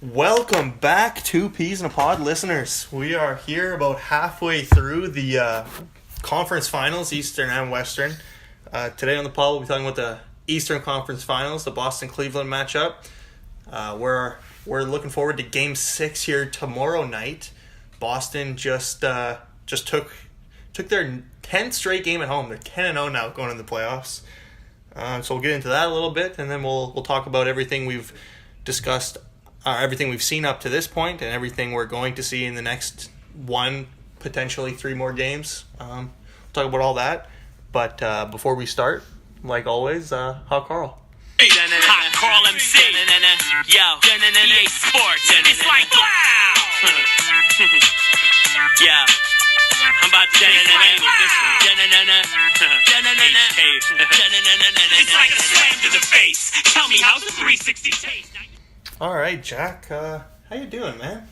Welcome back to Peas in a Pod listeners. We are here about halfway through the conference finals, Eastern and Western. Today on the pod we'll be talking about the Eastern Conference Finals, the Boston-Cleveland matchup. We're looking forward to Game 6 here tomorrow night. Boston just took their 10th straight game at home. They're 10-0 now going into the playoffs. So we'll get into that a little bit, and then we'll talk about everything we've discussed, everything we've seen up to this point, and everything we're going to see in the next one, potentially 3 more games. We'll talk about all that. But before we start, like always, Hot Carl. Hot Carl MC. Yo, EA Sports. It's like, wow. Yeah. I'm about to slam with this one. It's like a slam to the face. Tell me, how's the 360 taste? All right, Jack. How you doing, man?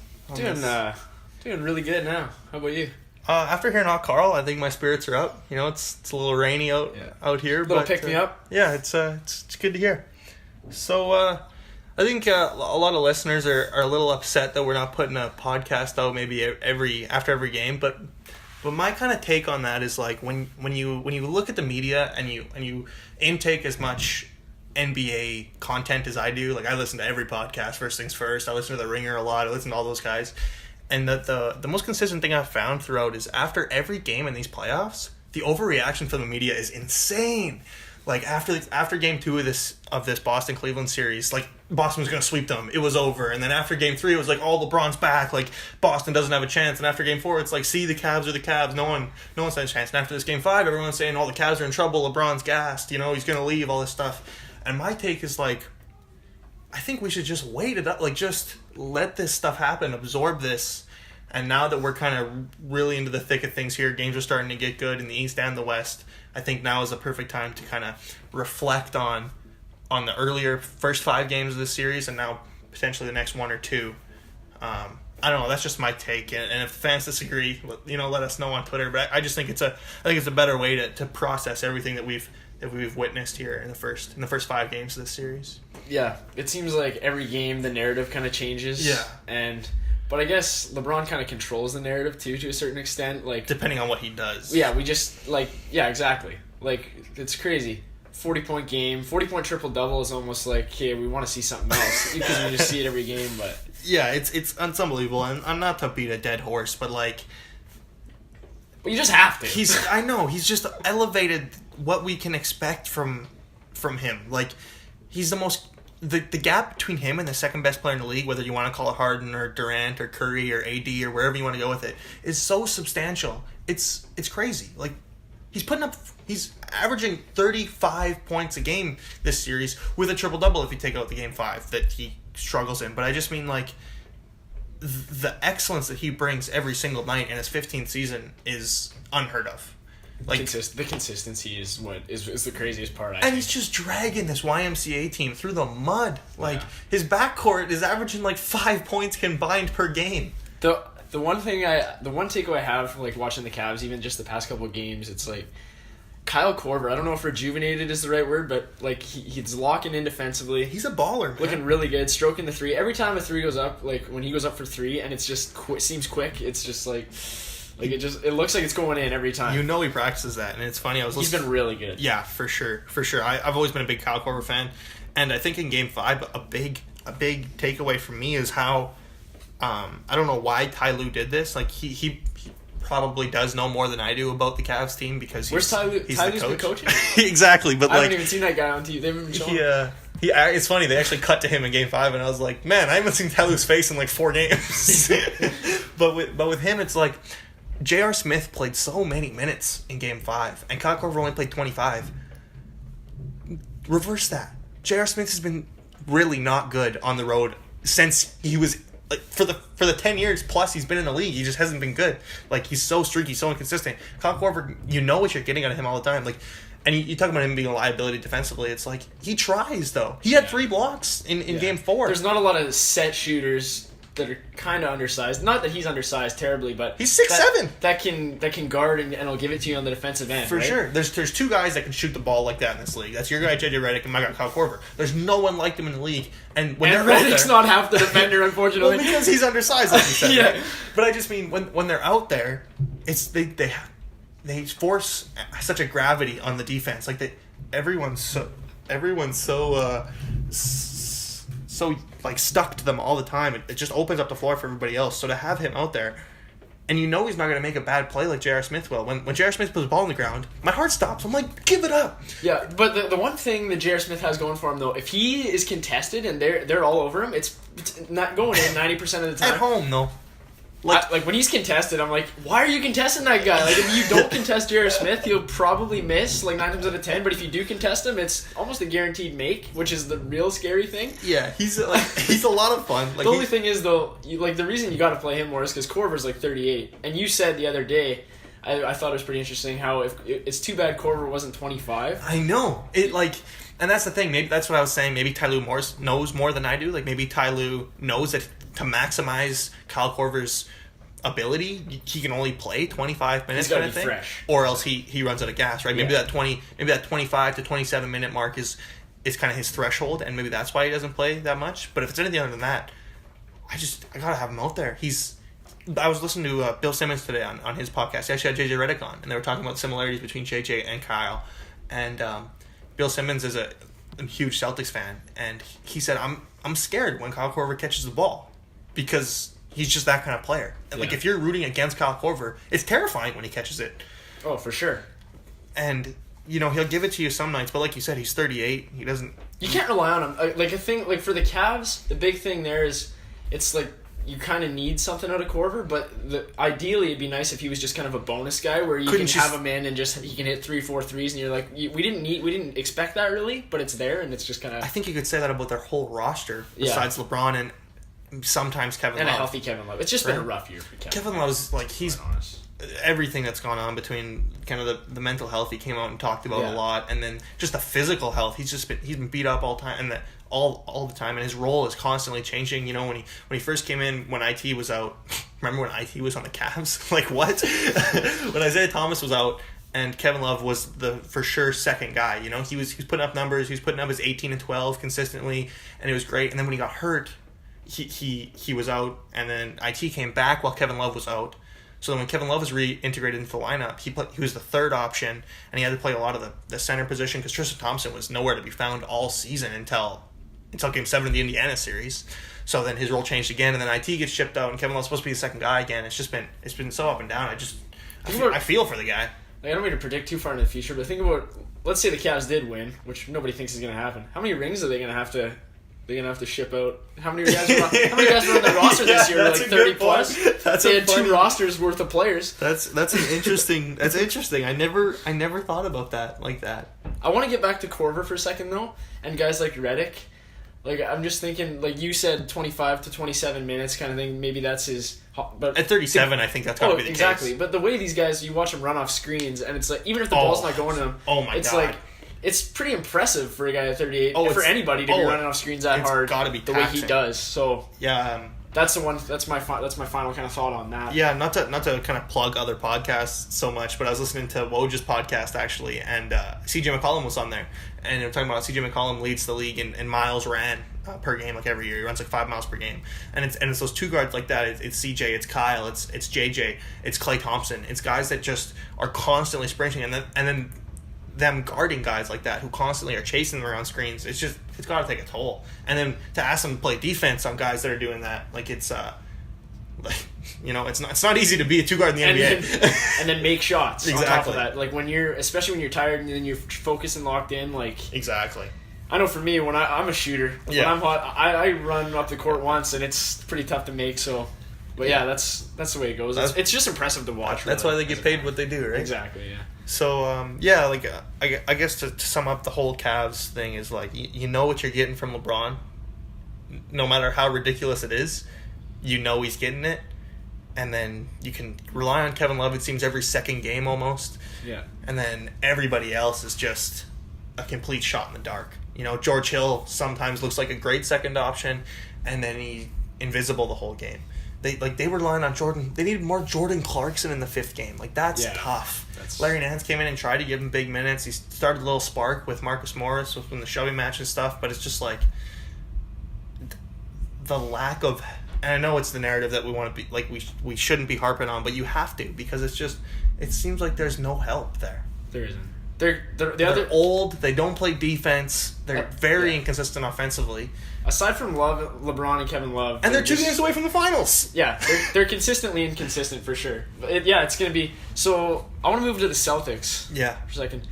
Doing really good now. How about you? After hearing Hot Carl, I think my spirits are up. You know, it's a little rainy out here. Little pick me up. Yeah, it's good to hear. So I think a lot of listeners are a little upset that we're not putting a podcast out maybe after every game, but my kind of take on that is like when you look at the media and you intake as much NBA content as I do, like I listen to every podcast, First Things First, I listen to The Ringer a lot, I listen to all those guys, and the most consistent thing I've found throughout is after every game in these playoffs, the overreaction from the media is insane. Like after game 2 of this Boston-Cleveland series, like Boston was going to sweep them. It was over. And then after game 3, it was like, oh, LeBron's back. Like Boston doesn't have a chance. And after game 4, it's like, see, the Cavs are the Cavs. No one's had a chance. And after this game 5, everyone's saying, oh, the Cavs are in trouble. LeBron's gassed. You know, he's going to leave, all this stuff. And my take is like, I think we should just wait it up. Like just let this stuff happen. Absorb this. And now that we're kind of really into the thick of things here, games are starting to get good in the East and the West, I think now is a perfect time to kind of reflect on the earlier first 5 games of the series and now potentially the next 1 or 2. I don't know. That's just my take. And if fans disagree, let us know on Twitter. But I just think it's a better way to process everything that we've witnessed here in the first 5 games of this series. Yeah, it seems like every game the narrative kind of changes. Yeah. But I guess LeBron kind of controls the narrative too, to a certain extent. Like depending on what he does. Yeah, we just exactly. Like it's crazy. 40-point game, 40-point triple-double is almost like, okay, we want to see something else because we just see it every game. But yeah, it's unbelievable. And I'm not to beat a dead horse, but like, you just have to. He's just elevated what we can expect from him. Like he's the most. The gap between him and the second best player in the league, whether you want to call it Harden or Durant or Curry or AD or wherever you want to go with it, is so substantial. It's crazy. Like he's averaging 35 points a game this series with a triple-double if you take out the game 5 that he struggles in. But I just mean like the excellence that he brings every single night in his 15th season is unheard of. Like the consistency is what is the craziest part. And he's just dragging this YMCA team through the mud. Like his backcourt is averaging like 5 points combined per game. The one takeaway I have like watching the Cavs, even just the past couple of games, it's like Kyle Korver. I don't know if rejuvenated is the right word, but like he's locking in defensively. He's a baller, man. Looking really good, stroking the 3. Every time a 3 goes up, like when he goes up for 3, and it's just seems quick. It's just like. Like it looks like it's going in every time. You know he practices that, and it's funny. He's been really good. Yeah, for sure. I've always been a big Kyle Korver fan, and I think in Game 5, a big takeaway from me is how I don't know why Ty Lue did this. Like he probably does know more than I do about the Cavs team because where's Ty Lue? He's Ty the Lue's coach. been coaching. Exactly, but I haven't even seen that guy on TV. They haven't even shown. It's funny. They actually cut to him in Game 5, and I was like, man, I haven't seen Ty Lue's face in like 4 games. but with him, it's like. J.R. Smith played so many minutes in Game 5, and Kyle Korver only played 25. Reverse that. J.R. Smith has been really not good on the road since he was like for the 10 years plus he's been in the league. He just hasn't been good. Like he's so streaky, so inconsistent. Kyle Korver, you know what you're getting out of him all the time. Like, and you talk about him being a liability defensively. It's like he tries though. He had 3 blocks in Game 4. There's not a lot of set shooters that are kind of undersized. Not that he's undersized terribly, but he's 6'7". That can guard and will give it to you on the defensive end. For right? sure. There's two guys that can shoot the ball like that in this league. That's your guy JJ Redick and my guy Kyle Korver. There's no one like them in the league. And when they're out Redick's there, not half the defender, unfortunately. well, because he's undersized, like you said. Yeah. Right? But I just mean when they're out there, it's they force such a gravity on the defense. Like everyone's so like stuck to them all the time. It just opens up the floor for everybody else. So to have him out there, and he's not going to make a bad play like J.R. Smith will. When J.R. Smith puts the ball on the ground, my heart stops. I'm like, give it up. Yeah, but the one thing that J.R. Smith has going for him, though, if he is contested and they're all over him, it's not going in 90% of the time. At home, though. Like when he's contested, I'm like, why are you contesting that guy? Like, if you don't contest J.R. Smith, he'll probably miss like 9 times out of 10. But if you do contest him, it's almost a guaranteed make, which is the real scary thing. Yeah, he's a lot of fun. Like, the only thing is though, the reason you got to play him more is because Korver's like 38, and you said the other day, I thought it was pretty interesting how if it's too bad Korver wasn't 25. I know and that's the thing. Maybe that's what I was saying. Maybe Ty Lue knows more than I do. Like maybe Ty Lue knows that to maximize Kyle Korver's ability, he can only play 25 minutes kind of thing, fresh. Or else he runs out of gas. Right? Maybe that 25 to 27 minute mark is kind of his threshold, and maybe that's why he doesn't play that much. But if it's anything other than that, I gotta have him out there. I was listening to Bill Simmons today on his podcast. He actually had JJ Redick on, and they were talking about similarities between JJ and Kyle. And Bill Simmons is a huge Celtics fan, and he said, I'm scared when Kyle Korver catches the ball because he's just that kind of player. And like if you're rooting against Kyle Korver, it's terrifying when he catches it. Oh, for sure. And he'll give it to you some nights, but like you said, he's 38. He doesn't. You can't rely on him. Like a thing, like for the Cavs, the big thing there is it's like you kind of need something out of Korver, but ideally it'd be nice if he was just kind of a bonus guy where you can have him in and just he can hit 3-4 threes, and you're like, we didn't expect that really, but it's there, and it's just kind of. I think you could say that about their whole roster besides LeBron and sometimes Kevin Love. And a healthy Kevin Love. It's just been a rough year for Kevin. Kevin Love's like he's everything that's gone on between kind of the mental health he came out and talked about a lot, and then just the physical health. He's been beat up all the time, and all the time, and his role is constantly changing. When he first came in, when IT was out, remember when IT was on the Cavs? Like what? When Isaiah Thomas was out and Kevin Love was the for sure second guy. He was putting up numbers. He was putting up his 18 and 12 consistently, and it was great. And then when he got hurt, he was out, and then IT came back while Kevin Love was out. So then when Kevin Love was reintegrated into the lineup, he was the third option, and he had to play a lot of the center position because Tristan Thompson was nowhere to be found all season until Game 7 of the Indiana series. So then his role changed again, and then IT gets shipped out, and Kevin Love's supposed to be the second guy again. It's been so up and down. I feel for the guy. I don't mean to predict too far into the future, but think about, let's say the Cavs did win, which nobody thinks is going to happen. How many rings are they going to have to? They're gonna have to ship out. How many guys were on their roster this year? Like 30 plus. They had 2 rosters worth of players. That's interesting. That's interesting. I never thought about that like that. I want to get back to Korver for a second though, and guys like Redick. Like I'm just thinking, like you said, 25 to 27 minutes kind of thing. Maybe that's his. But at 37, I think that's gotta be the exactly. case. But the way these guys, you watch them run off screens, and it's like even if the ball's not going to them, it's God. Like. It's pretty impressive for a guy at 38, for anybody to be running off screens that hard. Gotta be the way he does. So yeah, that's the one. That's my final kind of thought on that. Yeah, not to kind of plug other podcasts so much, but I was listening to Woj's podcast actually, and CJ McCollum was on there, and they're talking about CJ McCollum leads the league in miles ran per game, like every year he runs like 5 miles per game, and it's those 2 guards like that. It's CJ, it's Kyle, it's JJ, it's Klay Thompson. It's guys that just are constantly sprinting, and then them guarding guys like that who constantly are chasing them around screens, it's got to take a toll. And then to ask them to play defense on guys that are doing that, like it's it's not easy to be a 2 guard in the NBA. And then make shots exactly. On top of that. Like especially when you're tired and then you're focused and locked in, like exactly. I know for me, when I'm a shooter, when I'm hot, I run up the court once and it's pretty tough to make. So, but yeah, that's the way it goes. It's just impressive to watch. That's why they get paid what they do, right? Exactly. Yeah. So, I guess to sum up the whole Cavs thing is, like, you know what you're getting from LeBron. No matter how ridiculous it is, you know he's getting it. And then you can rely on Kevin Love, it seems, every second game almost. Yeah. And then everybody else is just a complete shot in the dark. George Hill sometimes looks like a great second option, and then he invisible the whole game. They were relying on Jordan. They needed more Jordan Clarkson in the 5th game. Like, that's tough. Larry Nance came in and tried to give him big minutes. He started a little spark with Marcus Morris in the shoving match and stuff, but it's just like the lack of. And I know it's the narrative that we want to be like we shouldn't be harping on, but you have to, because it seems like there's no help there. There isn't. They're old. They don't play defense. They're very inconsistent offensively. Aside from LeBron and Kevin Love, and they're 2 games away from the finals. Yeah, they're consistently inconsistent for sure. It's gonna be. So I want to move to the Celtics. Yeah, for a second.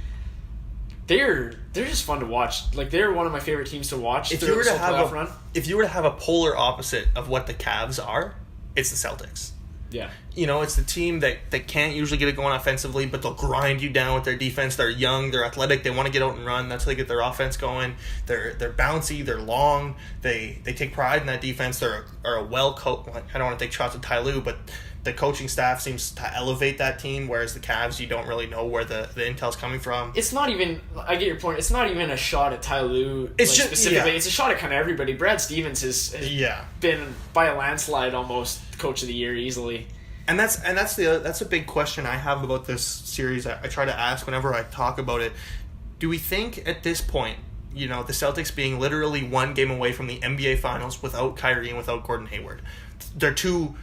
They're just fun to watch. Like, they're one of my favorite teams to watch. If you were to have a polar opposite of what the Cavs are, it's the Celtics. Yeah. It's the team that can't usually get it going offensively, but they'll grind you down with their defense. They're young, they're athletic, they want to get out and run. That's how they get their offense going. They're bouncy, they're long, they take pride in that defense. They're a well-coached. I don't want to take shots at Ty Lue, but the coaching staff seems to elevate that team, whereas the Cavs, you don't really know where the intel's coming from. It's not even, I get your point, it's not even a shot at Ty Lue specifically. It's a shot at kind of everybody. Brad Stevens has been, by a landslide, almost Coach of the Year easily. And that's a big question I have about this series. I try to ask whenever I talk about it. Do we think at this point, the Celtics being literally 1 game away from the NBA Finals without Kyrie and without Gordon Hayward, they're 2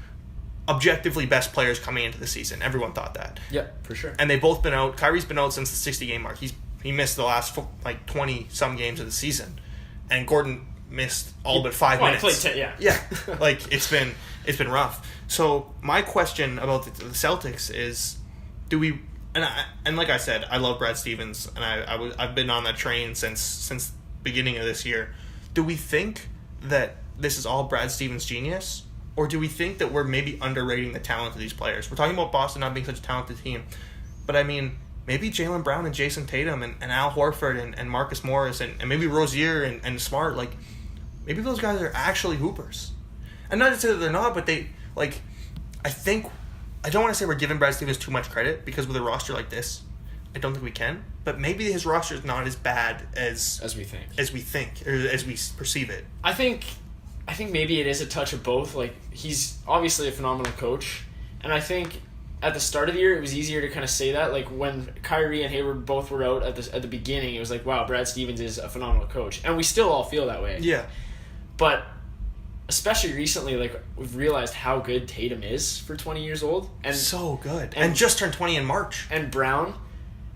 objectively best players coming into the season. Everyone thought that. Yeah, for sure. And they've both been out. Kyrie's been out since the 60-game mark. He missed the last 20-some games of the season, and Gordon missed all but 5 minutes. He played 10, yeah. Yeah, like it's been rough. So my question about the Celtics is, do we? And like I said, I love Brad Stevens, and I've been on that train since beginning of this year. Do we think that this is all Brad Stevens' genius, or do we think that we're maybe underrating the talent of these players? We're talking about Boston not being such a talented team, but I mean, maybe Jaylen Brown and Jason Tatum and Al Horford and Marcus Morris and maybe Rozier and Smart, like, maybe those guys are actually hoopers. And not to say that they're not, but they, like, I don't want to say we're giving Brad Stevens too much credit, because with a roster like this, I don't think we can. But maybe his roster is not as bad as we think, or as we perceive it. I think maybe it is a touch of both. Like, he's obviously a phenomenal coach, and I think at the start of the year it was easier to kind of say that. Like, when Kyrie and Hayward both were out at the beginning, it was like, wow, Brad Stevens is a phenomenal coach, and we still all feel that way. Yeah, but especially recently, like, we've realized how good Tatum is for 20 years old, and so good, and just turned 20 in March. And Brown,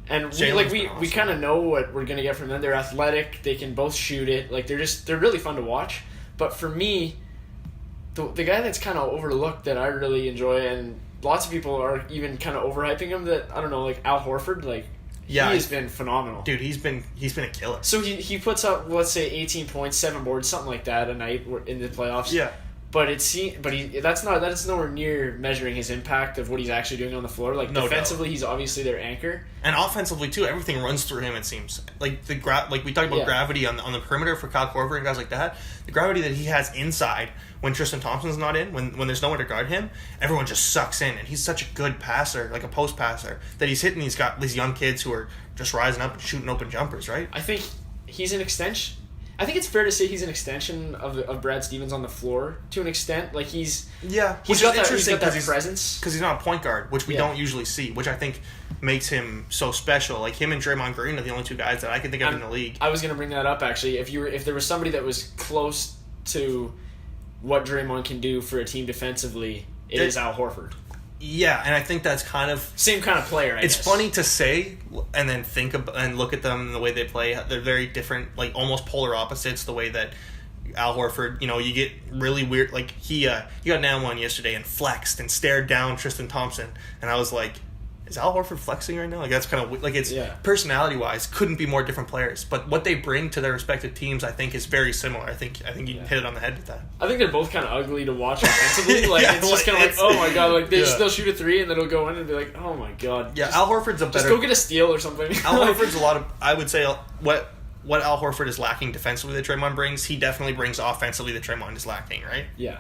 and we kind of know what we're gonna get from them. They're athletic, they can both shoot it. Like, they're really fun to watch. But for me, the guy that's kind of overlooked that I really enjoy, and lots of people are even kind of overhyping him, that, I don't know, like Al Horford, like, he has been phenomenal. Dude, he's been a killer. So he puts up, let's say, 18 points, 7 boards, something like that a night in the playoffs. Yeah. But that's nowhere near measuring his impact of what he's actually doing on the floor. Like, defensively, he's obviously their anchor, and offensively too. Everything runs through him. It seems like like we talked about gravity on the perimeter for Kyle Korver and guys like that. The gravity that he has inside when Tristan Thompson's not in, when there's no one to guard him, everyone just sucks in. And he's such a good passer, like a post passer, that he's hitting these young kids who are just rising up and shooting open jumpers. Right? I think he's an extension. I think it's fair to say he's an extension of Brad Stevens on the floor to an extent. Like, he's got that presence, because he's not a point guard, which we don't usually see, which I think makes him so special. Like, him and Draymond Green are the only 2 guys that I can think of in the league. I was going to bring that up, actually. If there was somebody that was close to what Draymond can do for a team defensively, it is Al Horford. Yeah, and I think that's kind of same kind of player. It's funny to say and then think and look at them and the way they play. They're very different, like almost polar opposites. The way that Al Horford, you get really weird. Like, he got an N1 yesterday and flexed and stared down Tristan Thompson, and I was like, is Al Horford flexing right now? Like, that's kind of like, it's personality wise couldn't be more different players, but what they bring to their respective teams, I think, is very similar. I think you hit it on the head with that. I think they're both kind of ugly to watch offensively. Like, it's just kind of like, oh my god, like they'll shoot a 3 and then it'll go in and be like, oh my god. Yeah, Al Horford's a better. Just go get a steal or something. Al Horford's a lot of. I would say what Al Horford is lacking defensively that Draymond brings, he definitely brings offensively that Draymond is lacking. Right? Yeah.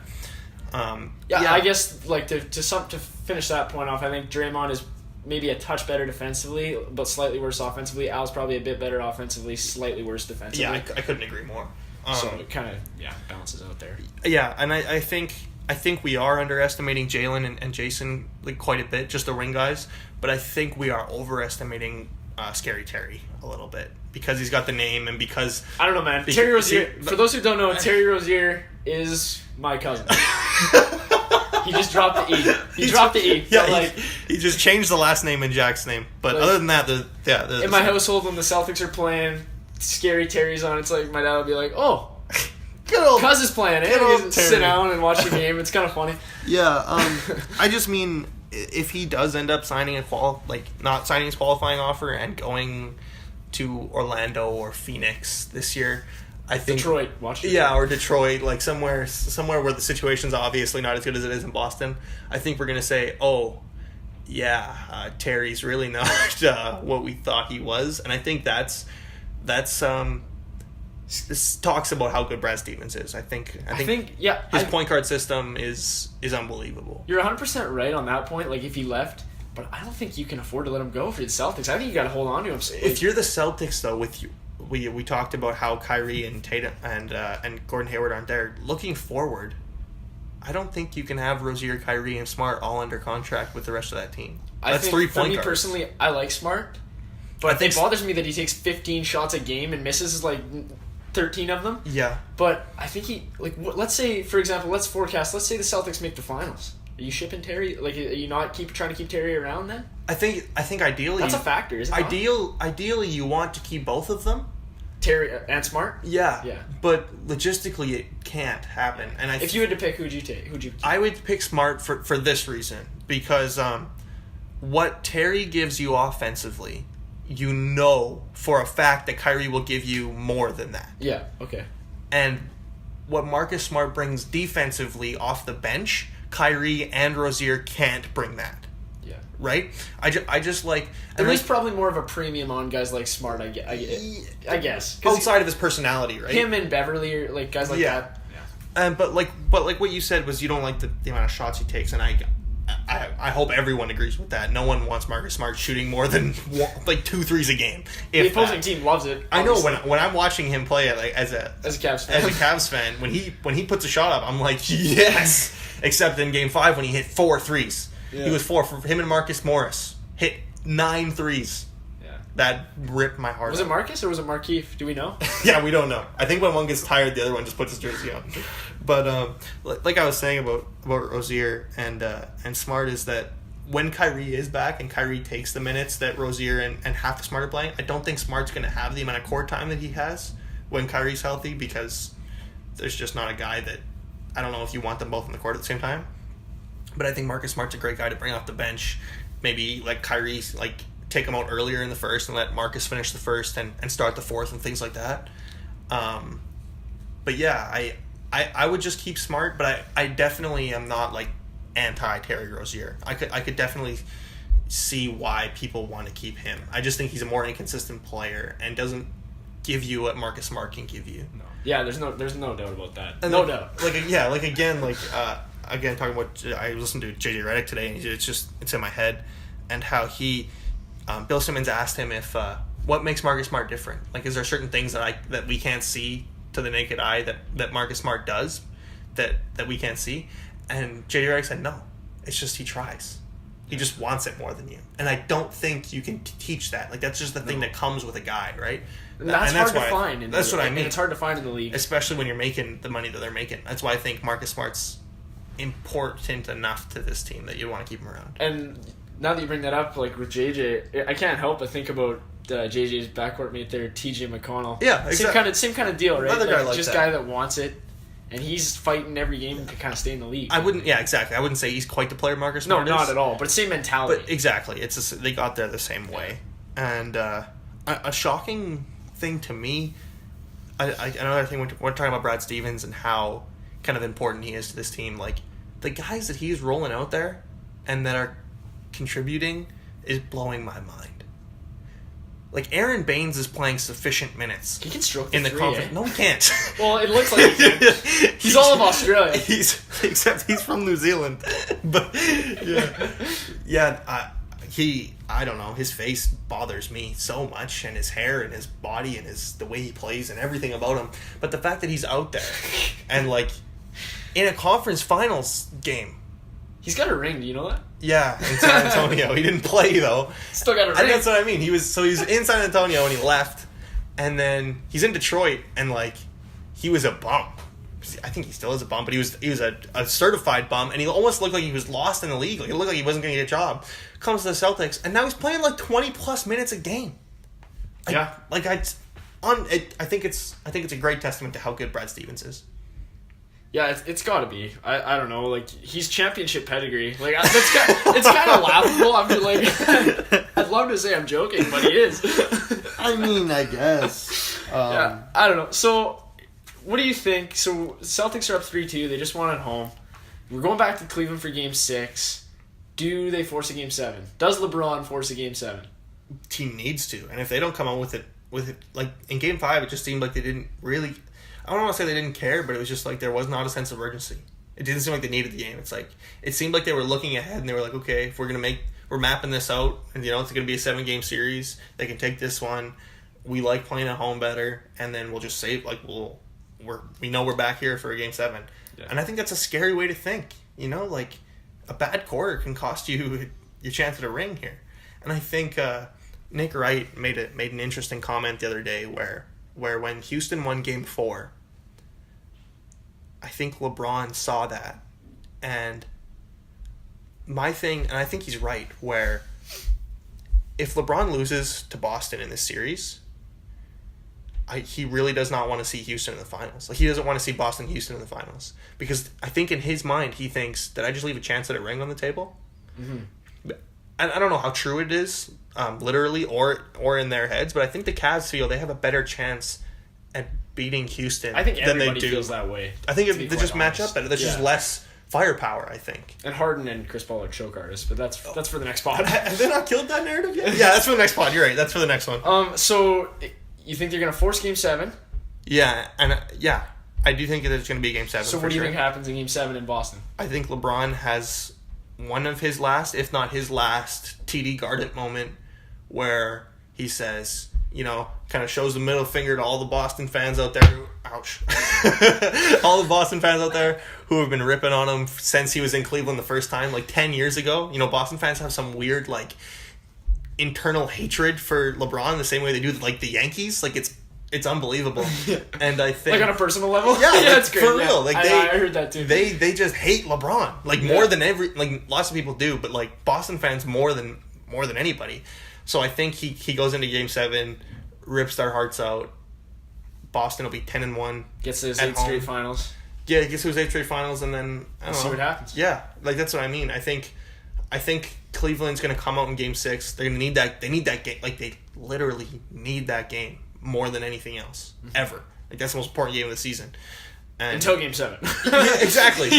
I guess, like, to finish that point off, I think Draymond is maybe a touch better defensively, but slightly worse offensively. Al's probably a bit better offensively, slightly worse defensively. Yeah, I couldn't agree more. So it kind of balances out there. Yeah, and I think we are underestimating Jalen and Jason like quite a bit, just the wing guys. But I think we are overestimating Scary Terry a little bit because he's got the name and because I don't know, man. Terry Rozier. For those who don't know, Terry Rozier is my cousin. He just dropped the E. He dropped the E. Yeah, he just changed the last name in Jack's name. But other than that, they're in my household, when the Celtics are playing, Scary Terry's on. It's like my dad will be like, "Oh, good old cuz is playing it." And he sit down and watch the game. It's kind of funny. Yeah, I just mean if he does end up signing not signing his qualifying offer and going to Orlando or Phoenix this year. I think Detroit, watch it. Yeah, or Detroit, like somewhere where the situation's obviously not as good as it is in Boston. I think we're gonna say, Terry's really not what we thought he was, and I think that's this talks about how good Brad Stevens is. I think his point guard system is unbelievable. You're 100% right on that point. Like if he left. But I don't think you can afford to let him go for the Celtics. I think you got to hold on to him. If you're the Celtics, though, with you. We talked about how Kyrie and Tatum and Gordon Hayward aren't there. Looking forward, I don't think you can have Rozier, Kyrie, and Smart all under contract with the rest of that team. That's 3 point guards. For me personally, I like Smart, but it bothers me that he takes 15 shots a game and misses 13 of them. Yeah. But I think let's say, for example, let's say the Celtics make the finals. Are you shipping Terry? Are you not trying to keep Terry around then? I think ideally that's a factor, isn't it? Ideally, you want to keep both of them. Terry and Smart? Yeah. But logistically, it can't happen. And if you had to pick, who'd you take? I would pick Smart for this reason. Because what Terry gives you offensively, you know for a fact that Kyrie will give you more than that. Yeah, okay. And what Marcus Smart brings defensively off the bench, Kyrie and Rozier can't bring that. Right? I just like... There is probably more of a premium on guys like Smart, I guess. Outside of his personality, right? Him and Beverly or guys like that. Yeah. But what you said was you don't like the amount of shots he takes, and I hope everyone agrees with that. No one wants Marcus Smart shooting more than 2 threes a game. The opposing team loves it. Obviously. I know when I'm watching him play as a Cavs fan, when he puts a shot up, I'm like, yes. Except in Game 5 when he hit 4 threes. Yeah. He was 4 for him and Marcus Morris. Hit 9 threes. Yeah. That ripped my heart out. Was it Marcus or was it Markieff? Do we know? Yeah, we don't know. I think when one gets tired, the other one just puts his jersey on. But like I was saying about Rozier and Smart is that when Kyrie is back and Kyrie takes the minutes that Rozier and half the Smart are playing, I don't think Smart's going to have the amount of court time that he has when Kyrie's healthy because there's just not a guy that... I don't know if you want them both on the court at the same time. But I think Marcus Smart's a great guy to bring off the bench. Maybe like Kyrie, take him out earlier in the first and let Marcus finish the first and start the fourth and things like that. But yeah, I would just keep Smart, but I definitely am not anti Terry Rozier. I could definitely see why people want to keep him. I just think he's a more inconsistent player and doesn't give you what Marcus Smart can give you. No. Yeah, there's no doubt about that. And doubt. Again, talking about, I listened to JJ Redick today, and it's in my head, and how Bill Simmons asked him if what makes Marcus Smart different. Is there certain things that we can't see to the naked eye that Marcus Smart does that we can't see? And JJ Redick said no. It's just he tries. He just wants it more than you, and I don't think you can teach that. That's just the thing that comes with a guy, right? And that's hard to find. That's what I mean. It's hard to find in the league, especially when you're making the money that they're making. That's why I think Marcus Smart's important enough to this team that you want to keep him around. And now that you bring that up, with JJ, I can't help but think about JJ's backcourt mate there, TJ McConnell. Yeah, exactly. Same kind of deal, right? Another guy like just that. Guy that wants it, and he's fighting every game to kind of stay in the league. I wouldn't say he's quite the player Marcus Smart is. No, not at all. But same mentality. But exactly, they got there the same way. And a shocking thing to me, another thing we're talking about Brad Stevens and how kind of important he is to this team. The guys that he's rolling out there and that are contributing is blowing my mind. Aaron Baines is playing sufficient minutes. He can stroke in the conference. No, he can't. Well, it looks like he can. He's all of Australia. Except he's from New Zealand. But I don't know, his face bothers me so much, and his hair and his body and the way he plays and everything about him. But the fact that he's out there and like in a conference finals game. He's got a ring, do you know that? Yeah, in San Antonio. He didn't play though. Still got a ring. And that's what I mean. He was in San Antonio and he left, and then he's in Detroit, and like he was a bum. I think he still is a bum, but he was a certified bum, and he almost looked like he was lost in the league. Like, it looked like he wasn't going to get a job. Comes to the Celtics, and now he's playing like 20 plus minutes a game. Yeah, I think it's a great testament to how good Brad Stevens is. Yeah, it's got to be. I don't know. Like, he's championship pedigree. Like, it's kind of laughable. I'm like, I'd love to say I'm joking, but he is. I mean, I guess. Yeah, I don't know. So, what do you think? So, Celtics are up 3-2. They just won at home. We're going back to Cleveland for Game 6. Do they force a Game 7? Does LeBron force a Game 7? Team needs to, and if they don't come out with it, like in Game 5, it just seemed like they didn't really. I don't want to say they didn't care, but it was just like there was not a sense of urgency. It didn't seem like they needed the game. It's like it seemed like they were looking ahead and they were like, okay, if we're mapping this out, and it's going to be a 7-game series. They can take this one. We like playing at home better, and then we'll just save. Like we know we're back here for a Game 7, and I think that's a scary way to think. Like a bad quarter can cost you your chance at a ring here, and I think Nick Wright made an interesting comment the other day where when Houston won Game 4. I think LeBron saw that, and my thing, and I think he's right, where if LeBron loses to Boston in this series, he really does not want to see Houston in the finals. Like, he doesn't want to see Boston-Houston in the finals, because I think in his mind he thinks, did I just leave a chance at a ring on the table? Mm-hmm. I don't know how true it is, literally or in their heads, but I think the Cavs feel they have a better chance at beating Houston than they do. I think everybody feels that way. I think they just match up better. There's just less firepower, I think. And Harden and Chris Paul are choke artists, but that's for the next pod. Have they not killed that narrative yet? Yeah, that's for the next pod. You're right. That's for the next one. So you think they're going to force Game 7? Yeah, and I do think there's going to be Game 7. So what do you think happens in Game 7 in Boston? I think LeBron has one of his last, if not his last, TD Garden moment where he says, kind of shows the middle finger to all the Boston fans out there. Ouch. All the Boston fans out there who have been ripping on him since he was in Cleveland the first time, like 10 years ago. Boston fans have some weird, like, internal hatred for LeBron the same way they do, like, the Yankees. Like, it's unbelievable. And I think... Like, on a personal level? Yeah, that's great. For real. Like, I heard that, too. They just hate LeBron. Like, more than lots of people do, but, like, Boston fans more than anybody. So I think he goes into Game 7, rips their hearts out. Boston will be 10-1. Gets to his 8 straight finals. Yeah, gets to his 8 straight finals, and then I don't know. See what happens. Yeah, like that's what I mean. I think Cleveland's going to come out in Game 6. They're going to need that. They need that game. Like, they literally need that game more than anything else ever. Like, that's the most important game of the season. Until Game 7. Yeah, exactly.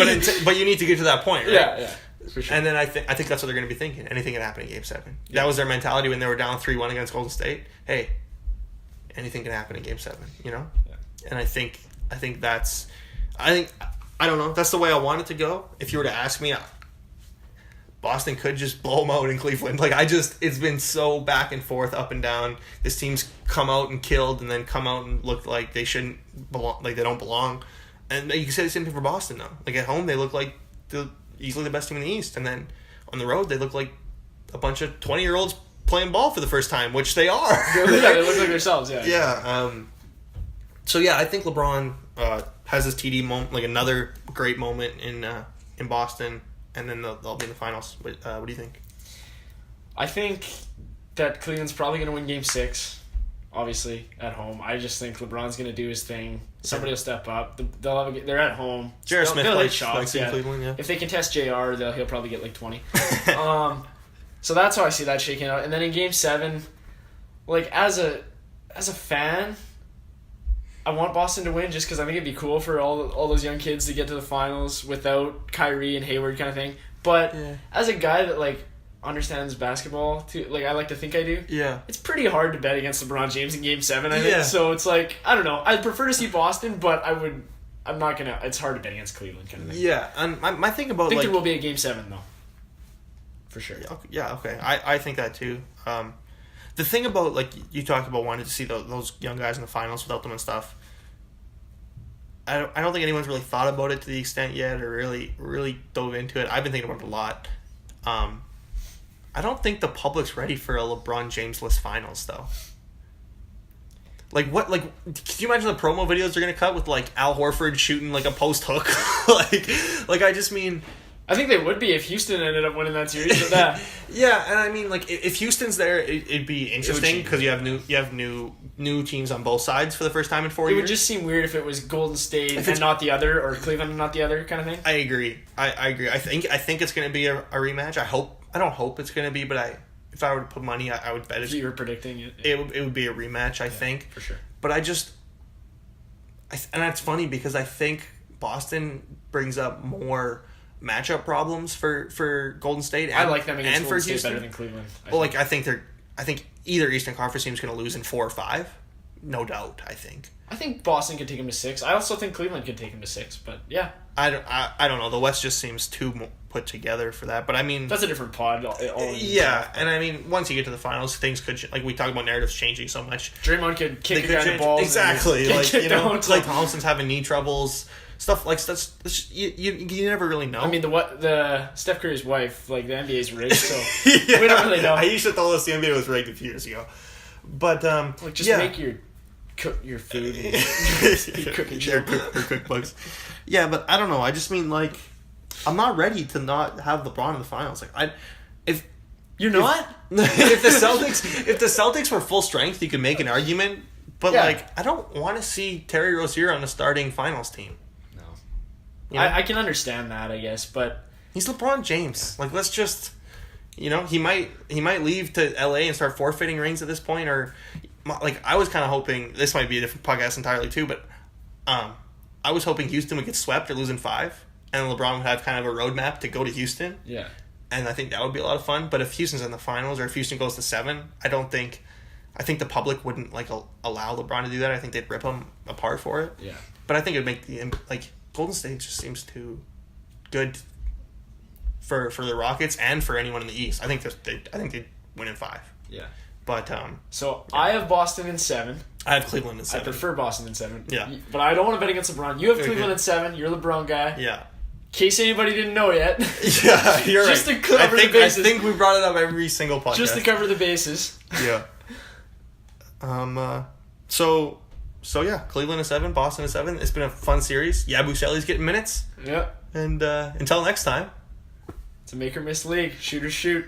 But you need to get to that point, right? Yeah. For sure. And then I think that's what they're going to be thinking. Anything can happen in Game 7. Yeah. That was their mentality when they were down 3-1 against Golden State. Hey, anything can happen in Game 7. Yeah. And I think that's. I don't know. That's the way I want it to go. If you were to ask me, Boston could just blow them out in Cleveland. Like, it's been so back and forth, up and down. This team's come out and killed, and then come out and looked like they shouldn't belong, like they don't belong. And you can say the same thing for Boston, though. Like, at home, they look like easily the best team in the East, and then on the road, they look like a bunch of 20-year-olds playing ball for the first time, which they are. Yeah, they look like themselves. Yeah. Yeah. So yeah, I think LeBron has his TD moment, like another great moment in Boston, and then they'll be in the finals. What do you think? I think that Cleveland's probably going to win Game 6, obviously, at home. I just think LeBron's going to do his thing. Somebody will step up. They're at home. J.R. Smith plays shots in Cleveland, yeah. If they contest JR, he'll probably get like 20. So that's how I see that shaking out. And then in Game 7, like, as a fan, I want Boston to win just because I think it'd be cool for all those young kids to get to the finals without Kyrie and Hayward kind of thing. But as a guy that, like, understands basketball too, like I like to think I do. Yeah. It's pretty hard to bet against LeBron James in Game 7, I think. Yeah. So it's like, I don't know. I'd prefer to see Boston, but I'm not gonna. It's hard to bet against Cleveland kind of thing. Yeah, and my thing about I think there will be a Game 7 though. for sure. Yeah, okay. I think that too. The thing about, like, you talked about wanting to see those young guys in the finals without them and stuff, I don't think anyone's really thought about it to the extent yet or really dove into it. I've been thinking about it a lot. I don't think the public's ready for a LeBron James-less finals, though. Like, what, like, can you imagine the promo videos they're going to cut with, like, Al Horford shooting, like, a post hook? like, I just mean... I think they would be if Houston ended up winning that series. But that, yeah, and I mean, like, if Houston's there, it'd be interesting because you have new teams on both sides for the first time in 4 years. It would just seem weird if it was Golden State and not the other, or Cleveland and not the other kind of thing. I agree. I agree. I think it's going to be a rematch. I don't hope it's going to be, but if I were to put money, I would bet you were predicting it. It would be a rematch. I think for sure. But and that's funny because I think Boston brings up more matchup problems for Golden State. I like them against Golden State Houston better than Cleveland. I think either Eastern Conference team is going to lose in 4 or 5, no doubt. I think Boston could take them to 6. I also think Cleveland could take them to 6. But yeah, I don't know. The West just seems too put together for that. But I mean, that's a different pod. And I mean, once you get to the finals, things could like we talk about narratives changing so much. Draymond could kick a guy in the balls. Exactly, like Klay Thompson's having knee troubles. Stuff like that's you never really know. I mean, the Steph Curry's wife, like the NBA's rigged, so we don't really know. I used to told us the NBA was rigged a few years ago, but make your food, and cooking your cookbooks. Yeah, but I don't know. I just mean like I'm not ready to not have LeBron in the finals. Like if the Celtics were full strength, you could make an argument. But like I don't want to see Terry Rozier on a starting finals team. You know? I can understand that, I guess, but he's LeBron James. Like, let's just, he might leave to LA and start forfeiting rings at this point, or like I was kind of hoping this might be a different podcast entirely too, but I was hoping Houston would get swept or lose in 5, and LeBron would have kind of a roadmap to go to Houston. Yeah, and I think that would be a lot of fun. But if Houston's in the finals or if Houston goes to 7, I think the public wouldn't like allow LeBron to do that. I think they'd rip him apart for it. Yeah, but I think it would make the Golden State just seems too good for the Rockets and for anyone in the East. I think they'd win in 5. Yeah. But I have Boston in 7. I have Cleveland in 7. I prefer Boston in 7. Yeah. But I don't want to bet against LeBron. You have Cleveland in 7. You're a LeBron guy. Yeah. In case anybody didn't know yet. Yeah, you're just right. To cover the bases. I think we brought it up every single podcast. Just to cover the bases. Yeah. So yeah, Cleveland is 7, Boston is 7. It's been a fun series. Yabusele's getting minutes. Yeah. And until next time. It's a make or miss league. Shoot or shoot.